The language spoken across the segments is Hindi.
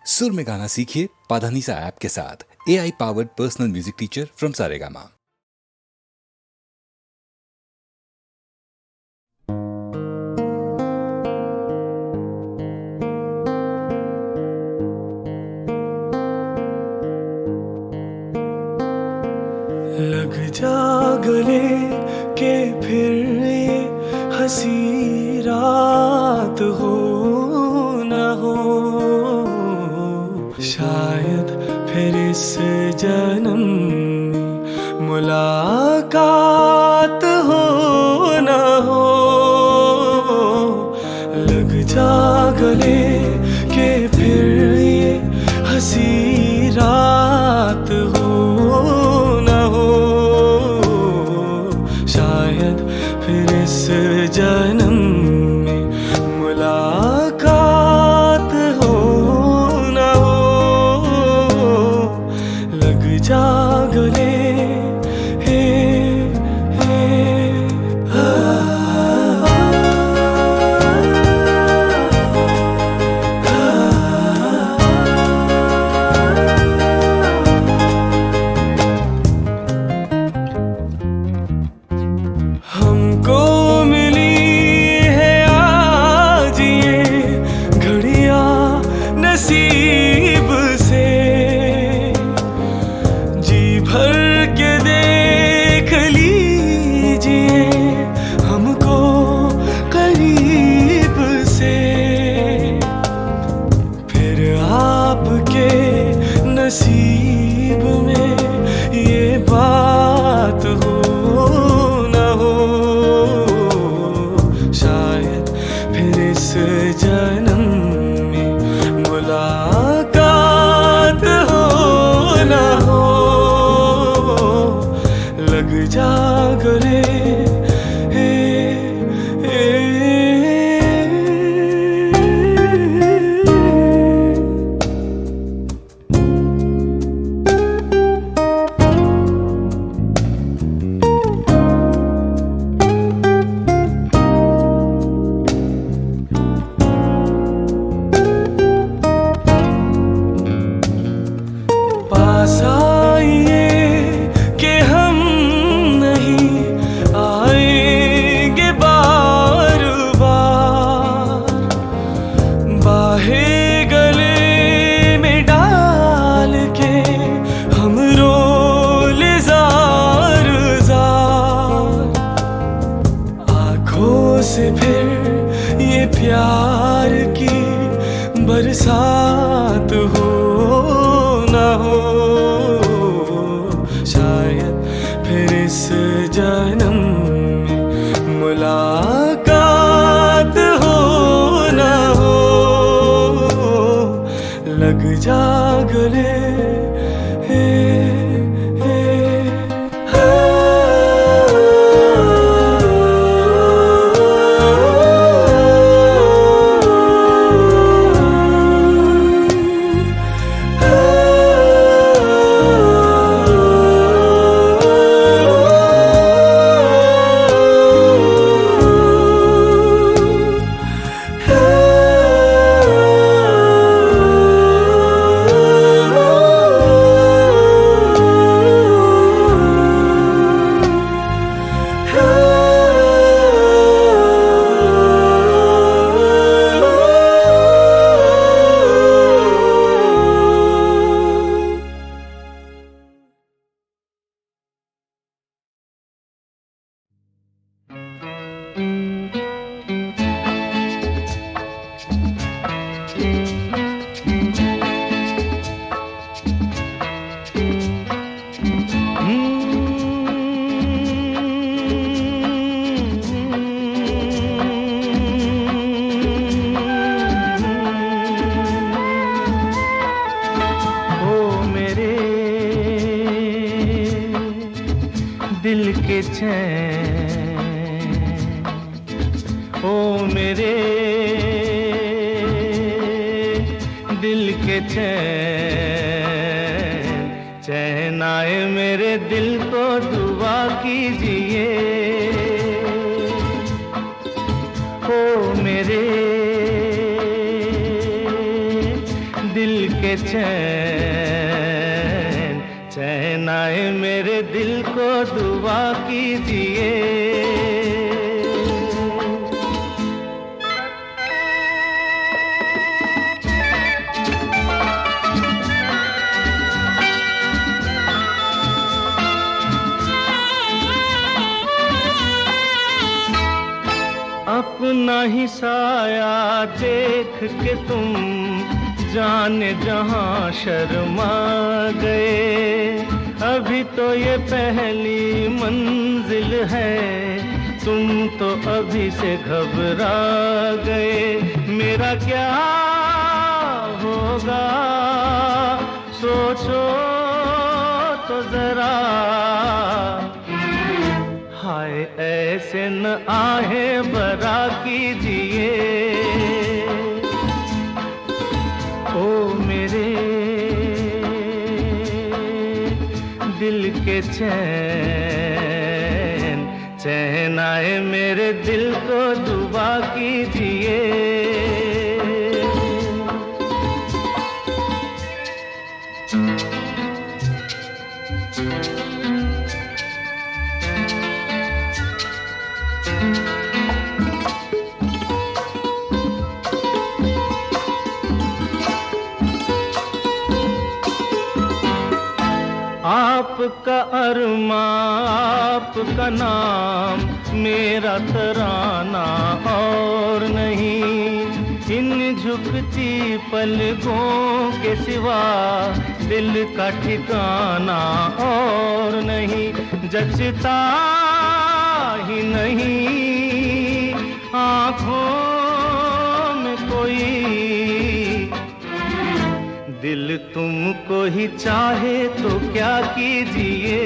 सुर में गाना सीखिए पाधानीसा ऐप के साथ। AI powered personal music teacher from Saregama. लग जा गले के फिर ये हंसी रात हो न हो, शायद फिर इस जन्म में मुलाकात हो न हो। लग जा गले के फिर ये हंसी रात हो न हो, शायद फिर इस जन्म में मुलाकात हो न हो। लग जा गले हमको मिली है आज ये घड़ियां नसीब से, जी भर के देख लीजिए हमको करीब से। फिर आपके नसीब में ये बात हो न हो, शायद फिर इस जन्म में मुलाकात हो न हो। लग जा गले पास आइए कि हम नहीं आएंगे बार बार, बाहें गले में डाल के हम रोले जार जार। आँखों से फिर ये प्यार की बरसात हो न हो, शायद फिर इस जन्म में मुलाकात हो न हो। लग जा गले दिल के चैन, ओ मेरे दिल के चैन, चैन आए मेरे दिल को दुआ कीजिए। ओ मेरे दिल के चैन चैन आए मेरे दिल को दुआ कीजिए। अपना ही साया देख के तुम जाने जहां शर्मा गए। अभी तो ये पहली मंजिल है, तुम तो अभी से घबरा गए। मेरा क्या होगा सोचो तो जरा, हाय ऐसे न आहे बरा कीजिए। ओ मेरे दिल के चैन चैन आए मेरे दिल को दुआ कीजिए। आपका अरमा आपका नाम मेरा तराना और नहीं। इन झुकती पलकों के सिवा दिल का ठिकाना और नहीं। जचता ही नहीं आँखों में कोई, दिल तुमको ही चाहे तो क्या कीजिए।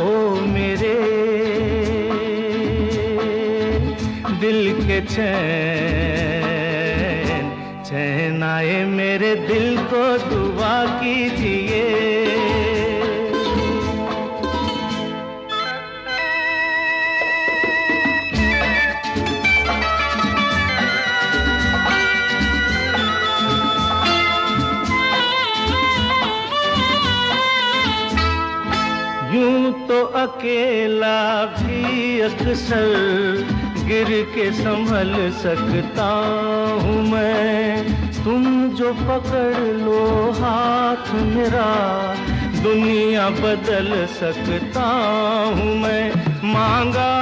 ओ मेरे दिल के चैन चैन आए मेरे दिल को दुआ कीजिए। यूं तो अकेला भी अक्सर गिर के संभल सकता हूँ मैं। तुम जो पकड़ लो हाथ मेरा दुनिया बदल सकता हूँ मैं। मांगा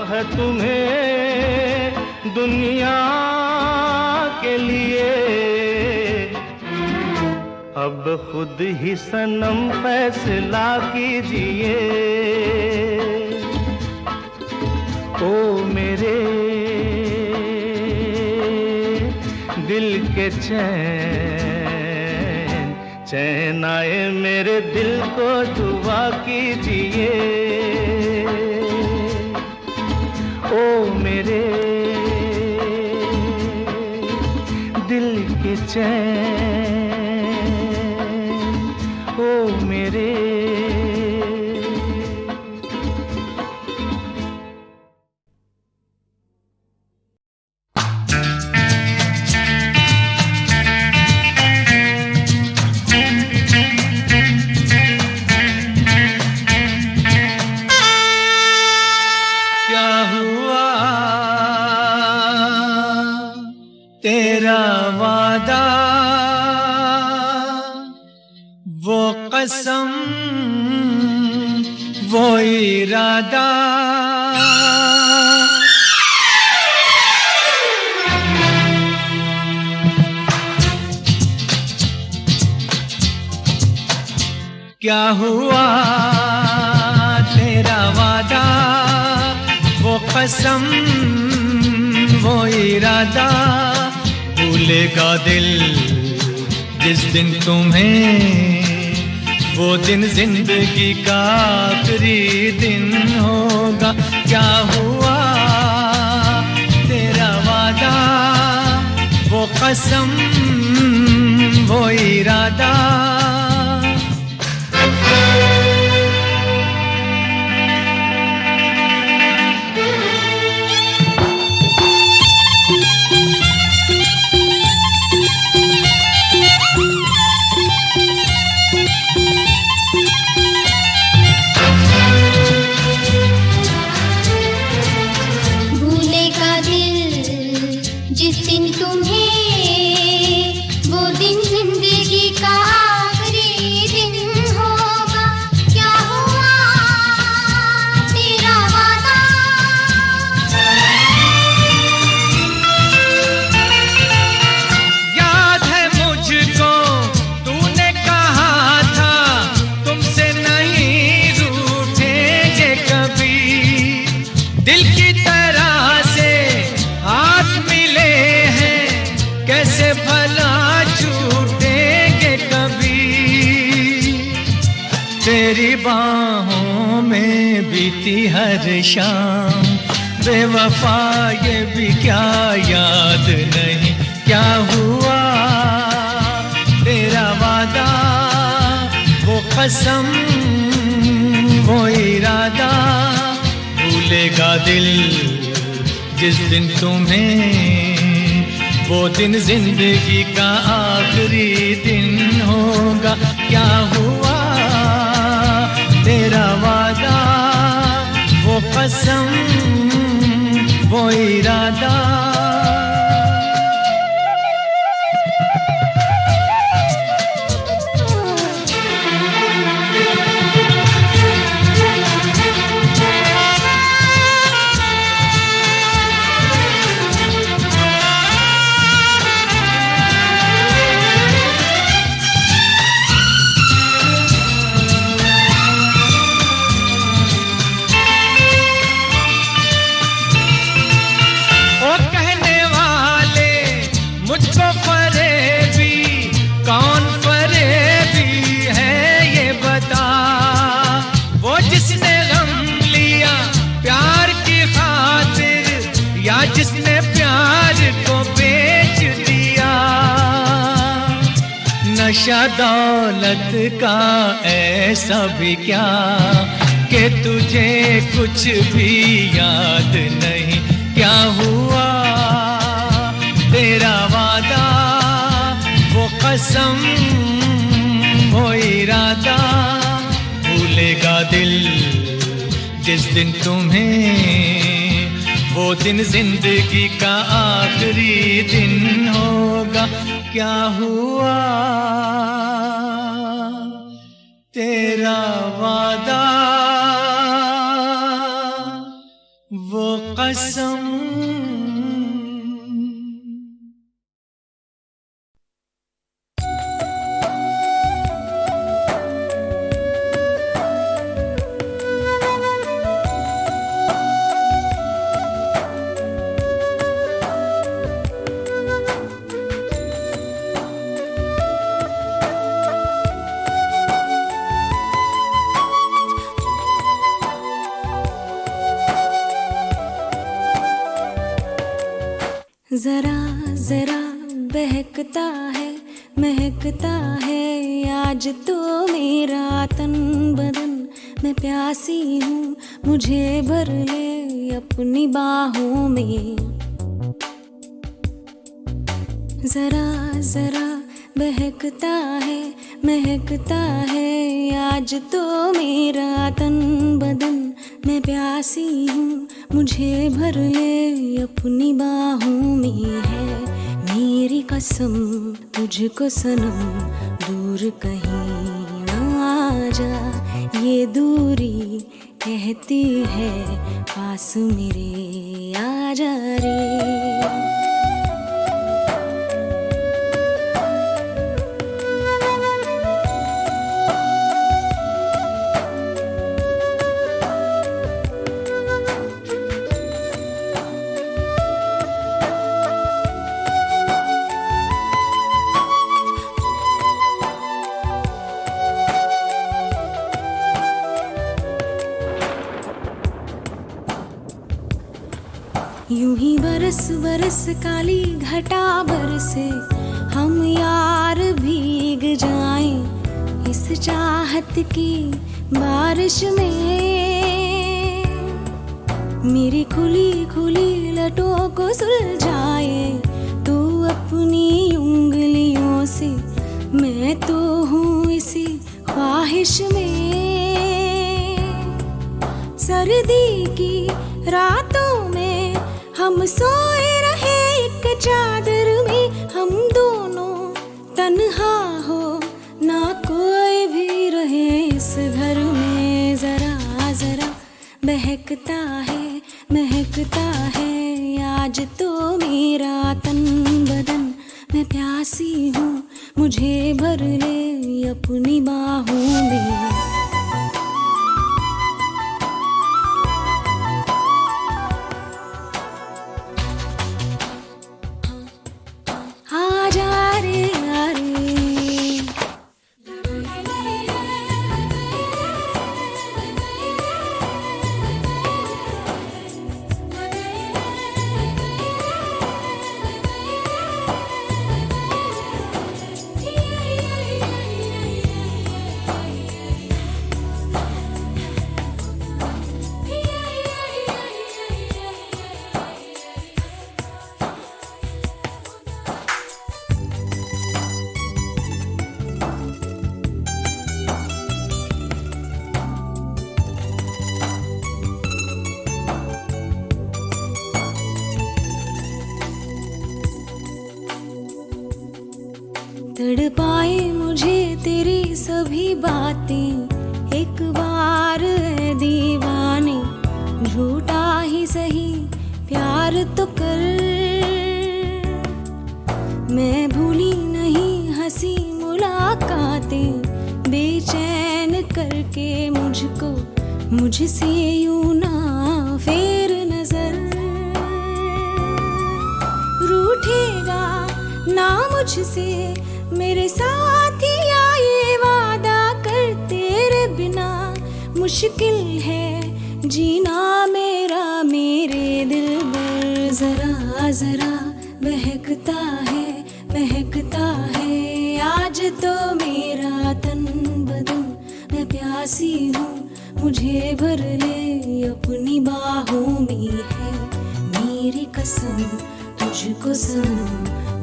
है तुम्हें दुनिया के लिए, अब खुद ही सनम फैसला कीजिए। ओ मेरे दिल के चैन चैन आए मेरे दिल को दुआ कीजिए। ओ मेरे दिल के चैन, ओ मेरे क्या हुआ तेरा वादा, वो कसम वो इरादा, क्या हुआ तेरा वादा, वो कसम वो इरादा। भूलेगा दिल जिस दिन तुम्हें, वो दिन जिंदगी का आखिरी दिन होगा। क्या हुआ तेरा वादा, वो कसम वो इरादा। जिस दिन तुम्हें वो दिन जिंदगी का आखिरी दिन होगा, क्या हुआ तेरा वादा? याद है मुझको तूने कहा था तुमसे नहीं रूठेंगे कभी, दिल की तरह से हाथ मिले हैं कैसे भला छूटेंगे कभी। तेरी बाहों में बीती हर शाम, बेवफा ये भी क्या याद नहीं क्या हुआ तेरा वादा, वो कसम वो इरादा, भूलेगा दिल जिस दिन तुम्हें वो दिन जिंदगी का आखिरी दिन होगा, क्या हुआ तेरा वादा, वो कसम वो इरादा। जिसने प्यार को बेच दिया, नशा दौलत का ऐसा भी क्या कि तुझे कुछ भी याद नहीं क्या हुआ तेरा वादा, वो कसम वो इरादा, भूलेगा दिल जिस दिन तुम्हें वो दिन जिंदगी का आखिरी दिन होगा, क्या हुआ तेरा वादा, वो कसम। जरा जरा बहकता है महकता है आज तो मेरा तन बदन, मैं प्यासी हूँ मुझे भर ले अपनी बाहों में। जरा जरा बहकता है महकता है आज तो मेरा तन बदन, मैं प्यासी हूँ मुझे भर ले अपनी बाहों में। है मेरी कसम तुझको सनम दूर कहीं ना जा, ये दूरी कहती है पास मेरे आ जा रे। यूं ही बरस बरस काली घटा बरसे, हम यार भीग जाएं इस चाहत की बारिश में। मेरी खुली खुली लटों को सुलझाए तू अपनी उंगलियों से, मैं तो हूँ इसी ख्वाहिश में। सर्दी की रातों में हम सोए रहे एक मैं प्यासी हूँ, मुझे भर ले अपनी बाहों में। आजा रे यारे, तड़पाए मुझे तेरी सभी बातें, एक बार है दीवाने, झूठा ही सही प्यार तो कर। मैं भूली नहीं हंसी मुलाकातें, बेचैन करके मुझको मुझसे यूं ना फेर नजर। रूठेगा ना मुझसे मेरे साथिया, ये वादा कर तेरे बिना मुश्किल है जीना मेरा। मेरे दिल पर जरा जरा बहकता है आज तो मेरा तन बदन। मैं प्यासी हूँ, मुझे भर ले अपनी बाहों में है मेरी कसम। तुझको सनम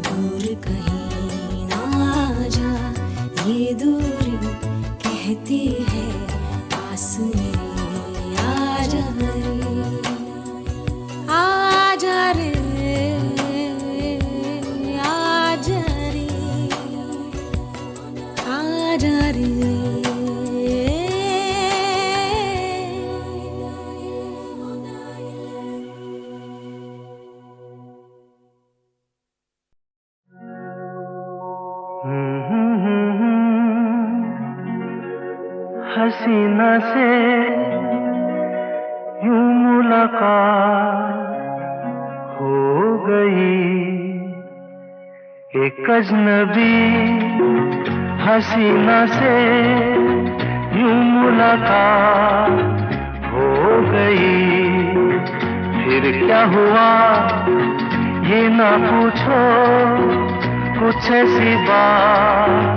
दूर कहीं जा, ये दूरी कहती है पास मेरे आजा रे, आजा रे, आजा रे, आजा रे। हसीना से यूं मुलाकात हो गई, एक अजनबी हसीना से यूं मुलाकात हो गई। फिर क्या हुआ ये ना पूछो, कुछ ऐसी बात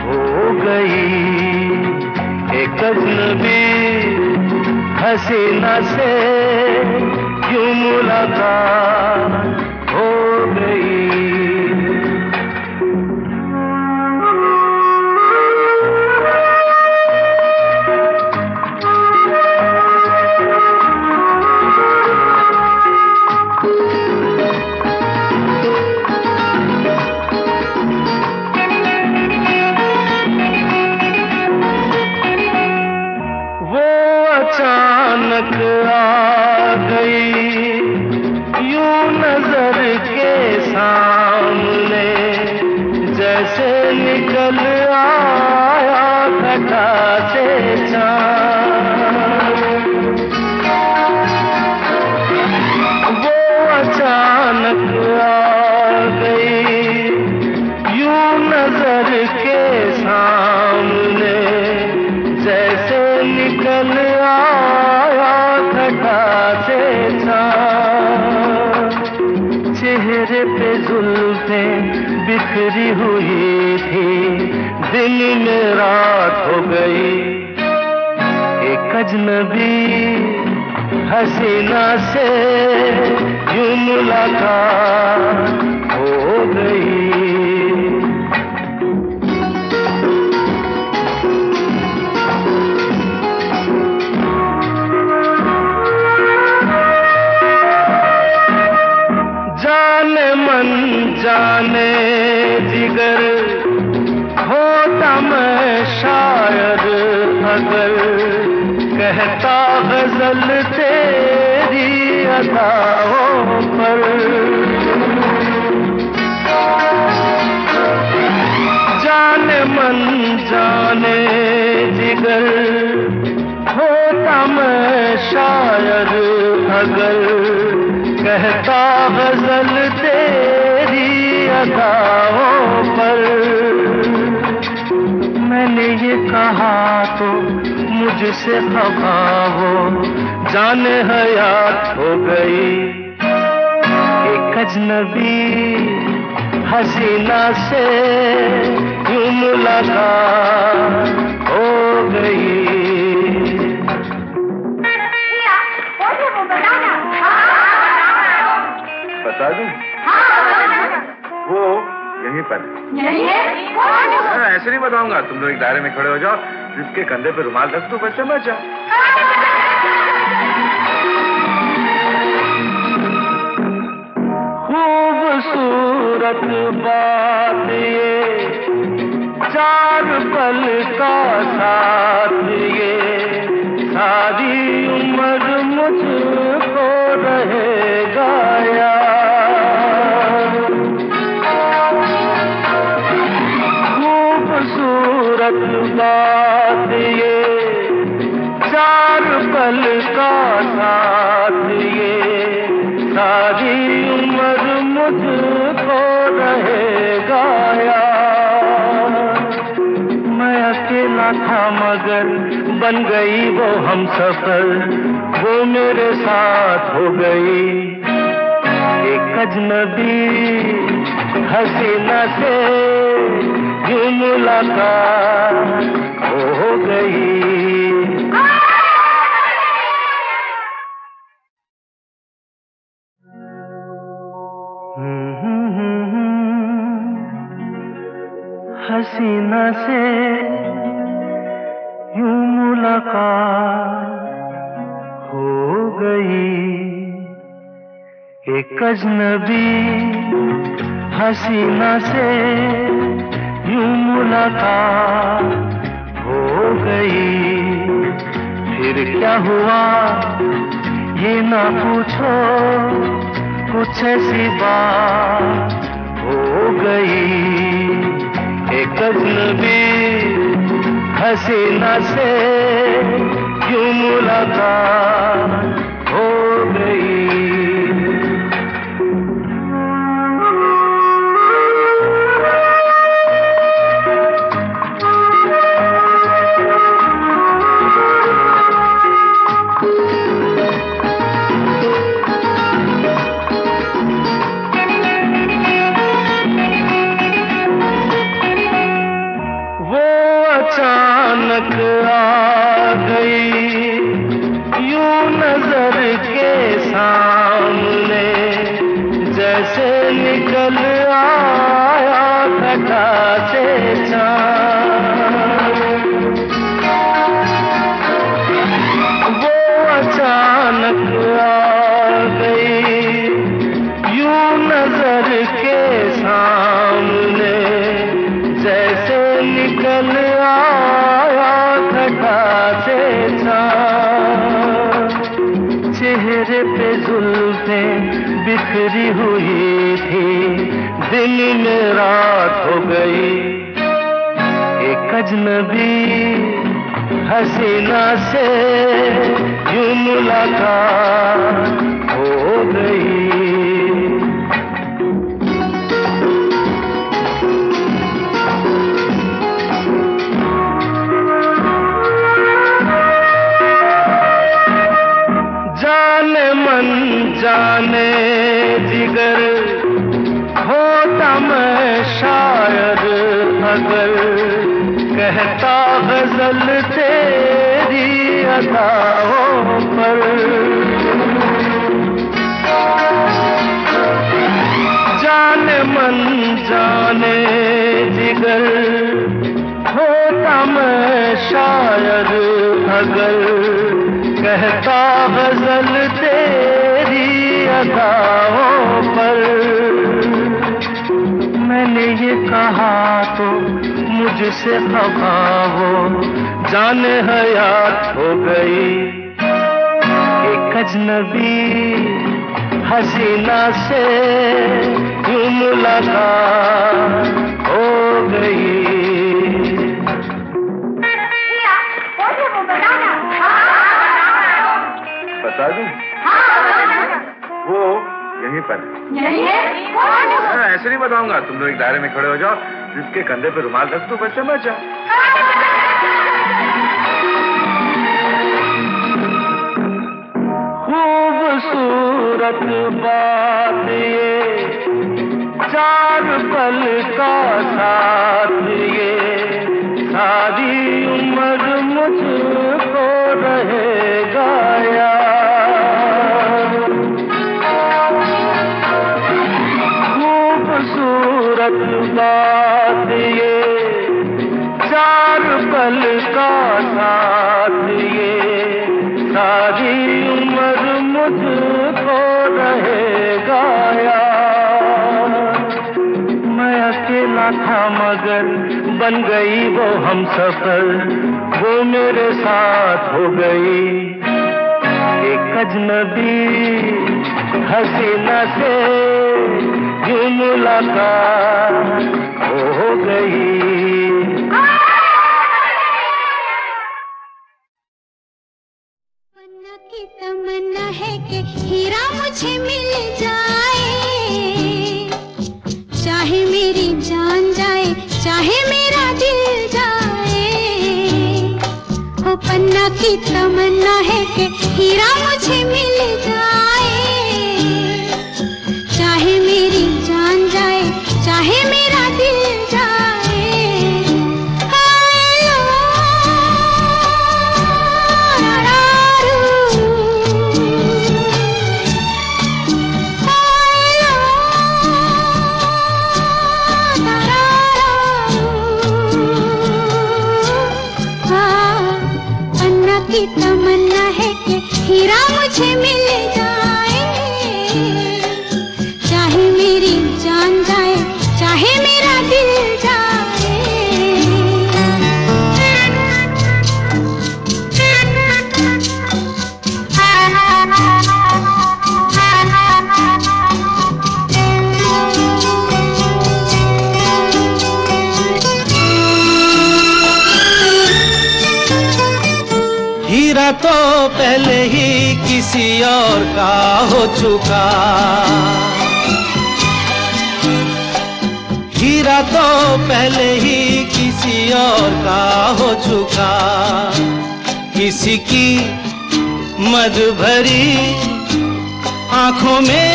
हो गई। एक अजनबी हसीना से यूं मुलाकात हो गई। अचानक आ गई यूं नजर के सामने, जैसे निकल आया घटा से चाँद। वो अचानक आ गई यूं नजर के सामने, जैसे निकल आया घटा से चाँद। चेहरे पे जुल्फें बिखरी हुई थी, दिन में रात हो गई। एक अजनबी हसीना से यूं मुलाकात हो गई। जाने जिगर होता मैं शायद अगर, कहता गजल तेरी अदाओं पर। अगर कहता गजल तेरी अदाओं पर। मैंने ये कहा तो मुझसे खफा हो, जाने हयात हो गई। एक अजनबी हसीना से यूं मुलाकात हो गई। बता दूं? वो यहीं पर ऐसे नहीं बताऊंगा। तुम लोग एक दायरे में खड़े हो जाओ, जिसके कंधे पे रुमाल रख दो, बस समझ जाओ। खूबसूरत बात ये, चार पल का साथ ये, सारी उम्र मुझको रहेगा याद। खूबसूरत बात ये, चार पल का साथ ये, सारी उम्र मुझको रहेगा याद। मैं अकेला था मगर बन गई वो हमसफर, वो मेरे साथ हो गई। एक अजनबी हसीना से यूं मुलाकात हो गई। हसीना से यूं मुलाकात हो गई। एक अजनबी हसीना से यूं मुलाकात हो गई। फिर क्या हुआ ये ना पूछो, कुछ ऐसी बात हो गई। एक अजनबी हसीना से यूं मुलाकात हो गई। अचानक आ गई यूं नजर के सामने, जैसे निकल आया घटा से चाँद। वो अचानक आ गई यूं नजर के सामने, जैसे निकल आया घटा से चाँद। चेहरे पे जुल्फें बिखरी हुई थी, दिन में रात हो गई। एक अजनबी हसीना से यूं मुलाकात हो गई। जाने जिगर होता मैं शायद अगर, कहता गजल तेरी अदाओं पर। जाने मन जाने जिगर होता मैं शायद अगर, कहता गजल तेरी अदाओं पर। मैंने ये कहा तो मुझसे खफा हो, जाने हयात हो गई। एक अजनबी हसीना से यूं मुलाकात हो गई। बता दूं? पर है। ऐसे नहीं बताऊंगा, तुम लोग एक दायरे में खड़े हो जाओ, जिसके कंधे पे रुमाल रख दो, बस समझ जाओ। खूबसूरत बात ये, चार पल का साथ ये, सारी उम्र मुझको रहेगा यार। खूबसूरत बात ये, चार पल का साथ ये, सारी उम्र मुझको रहेगा यार। मैं अकेला था मगर बन गई वो हमसफर, वो मेरे साथ हो गई एक अजनबी हसीना से यूं मुलाकात हो गई। की तमन्ना है कि हीरा मुझे मिल जाए, चाहे मेरी जान जाए, चाहे मेरा दिल जाए। ओ पन्ना की तमन्ना है कि हीरा मुझे मिल जाए, चाहे मेरी जान जाए, चाहे मेरा दिल जाए। की तमन्ना है कि हीरा मुझे मिल जाए, चाहे मेरी जान जाए, चाहे मेरा दिल जाए। हीरा तो पहले ही किसी और का हो चुका, हीरा तो पहले ही किसी और का हो चुका। किसी की मद भरी आंखों में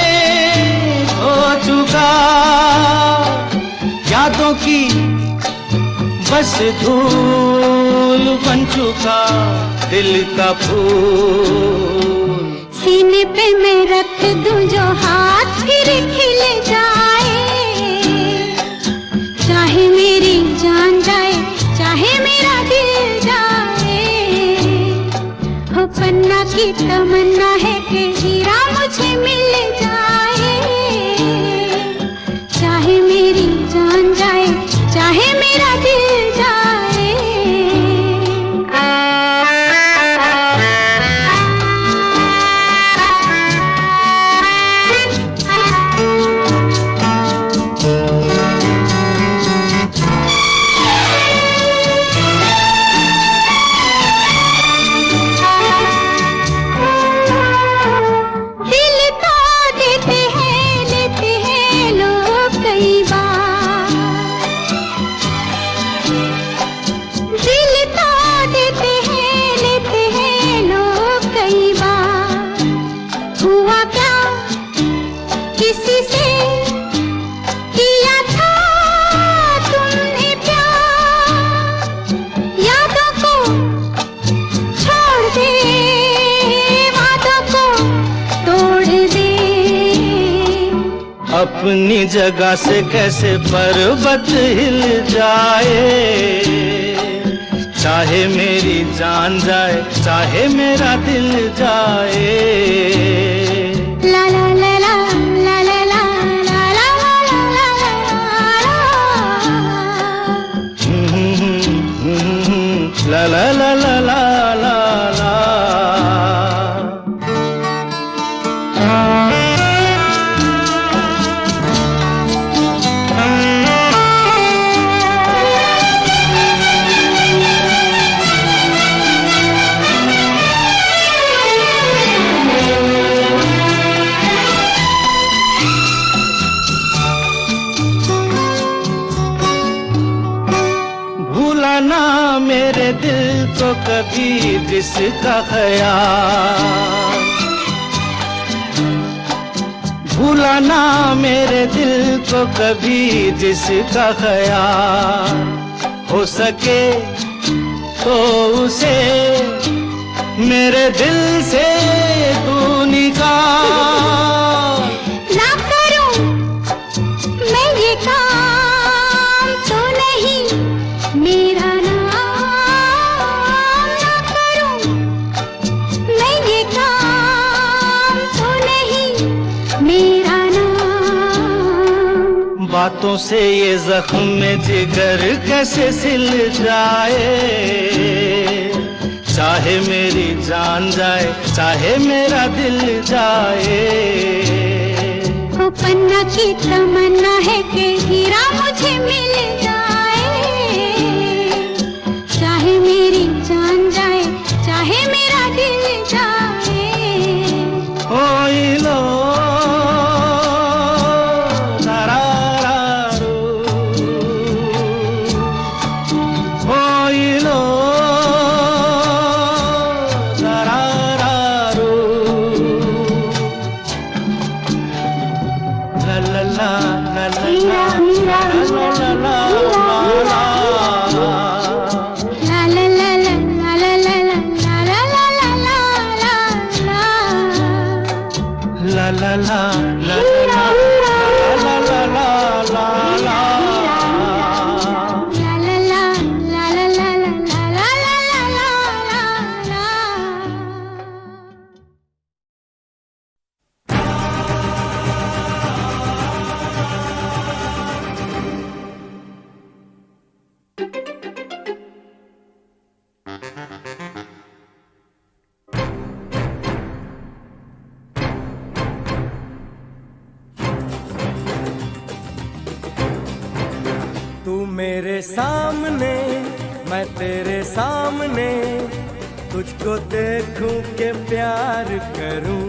हो चुका, यादों की बस धूल बन चुका दिल का फूल। सीने पे मैं रख दूं जो हाथ फिर खिल जाए, चाहे मेरी जान जाए, चाहे मेरा दिल जाए। हो पन्ना की तमन्ना है कि हीरा मुझे मिल जाए, चाहे मेरी जान जाए, चाहे मेरा दिल जाए। अपनी जगह से कैसे पर्वत हिल जाए, चाहे मेरी जान जाए, चाहे मेरा दिल जाए। ला ला ला ला ला ला ला ला ला ला ला ला ला ला ला ला। मेरे दिल को कभी जिसका ख्याल, भूला ना मेरे दिल को कभी जिसका ख्याल, हो सके तो उसे मेरे दिल से तू निकाल। ना करूं मैं ये काम तो नहीं मेरा नाम, ना करूं मैं ये काम तो नहीं मेरा नाम। बातों से ये जख्म में जिगर कैसे सिल जाए, चाहे मेरी जान जाए चाहे मेरा दिल जाए। ओ पन्ना की तमन्ना है कि हीरा मुझे मिल जाए, चाहे मेरी जान जाए चाहे मेरा दिल जाए। ओ इलो मेरे सामने मैं तेरे सामने, तुझको देखूं के प्यार करूं,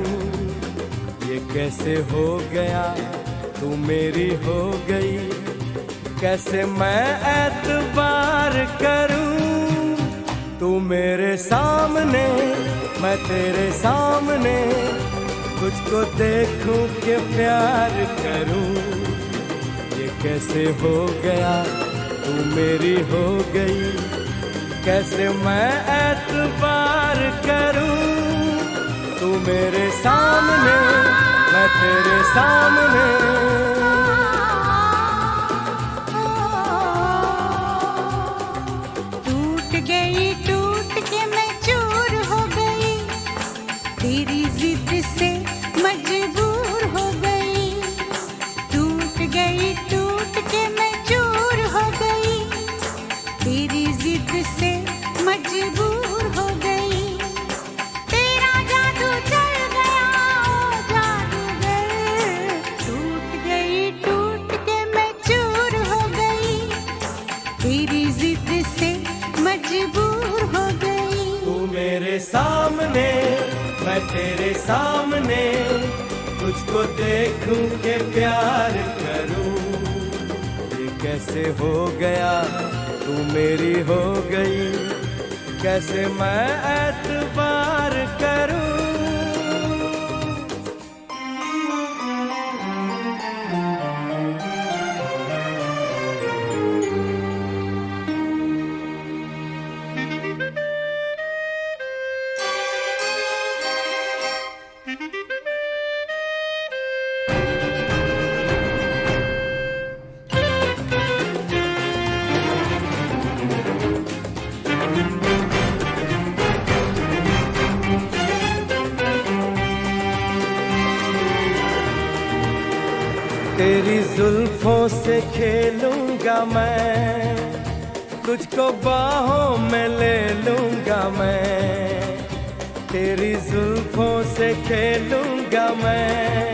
ये कैसे हो गया तू मेरी हो गई, कैसे मैं एतबार करूं। तू मेरे सामने मैं तेरे सामने, तुझको देखूं के प्यार करूं, ये कैसे हो गया तू मेरी हो गई, कैसे मैं एतबार करूं। तू मेरे सामने मैं तेरे सामने, टूट गई टूट के मैं चूर हो गई, तेरी जिद से मजबूर हो गई। टूट गई टूट के मैं चूर हो गई, तेरी जिद से मजबूर हो गई। तेरा जादू चल गया ओ जादूगर, टूट गई टूट के मैं चूर हो गई, तेरी जिद से मजबूर हो गई। तू मेरे सामने मैं तेरे सामने, तुझको देखूं के प्यार करूं, ये कैसे हो गया तू मेरी हो गई, कैसे मैं एतबार करूं। तेरी जुल्फों से खेलूंगा मैं, तुझको बाहों में ले लूंगा मैं। तेरी जुल्फों से खेलूंगा मैं,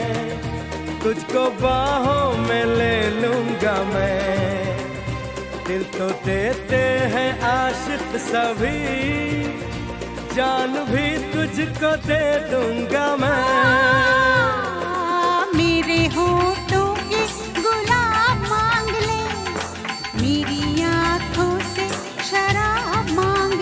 तुझको बाहों में ले लूंगा मैं। दिल तो देते हैं आशिक सभी, जान भी तुझको दे दूंगा मैं। मेरे होठों के गुलाब मांग ले, मेरी आंखों से शराब मांग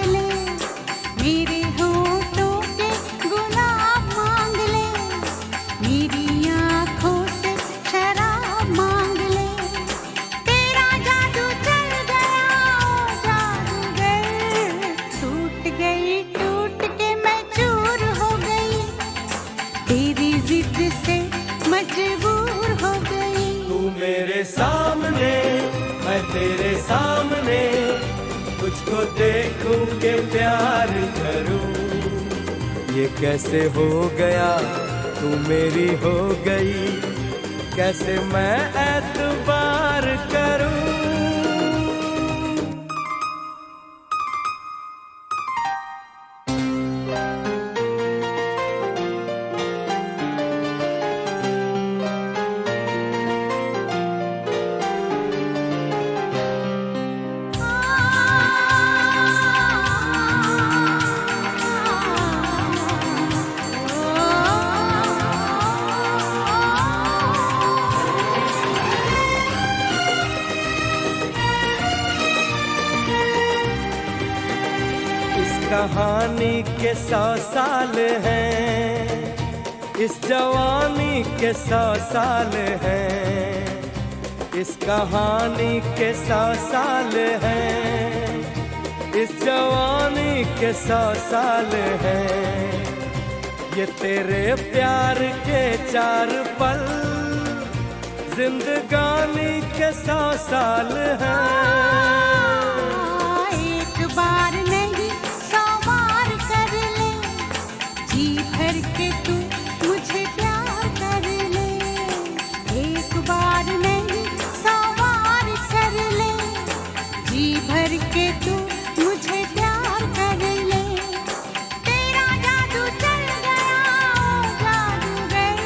तेरे सामने तुझको देखूं के प्यार करूं। ये कैसे हो गया तू मेरी हो गई, कैसे मैं एतबार करूं। कहानी के 100 साल हैं, इस जवानी के 100 साल हैं, इस कहानी के 100 साल हैं, इस जवानी के 100 साल हैं। ये तेरे प्यार के 4 पल जिंदगानी के 100 साल हैं। एक बार नहीं 100 बार कर ले, जी भर के तू मुझे प्यार कर ले। एक बार नहीं 100 बार कर ले, जी भर के तू मुझे प्यार कर ले। तेरा जादू चल गया ओ जादूगर,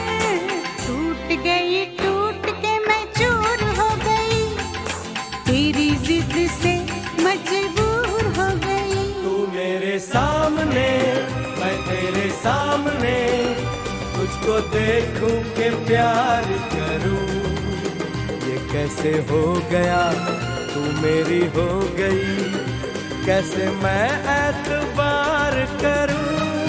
टूट के मैं चूर हो गई, तेरी जिद से मजबूर हो गई। तू मेरे सामने मैं तेरे सामने, तुझको देखूं के प्यार करूं। ये कैसे हो गया तू मेरी हो गई, कैसे मैं एतबार करूं।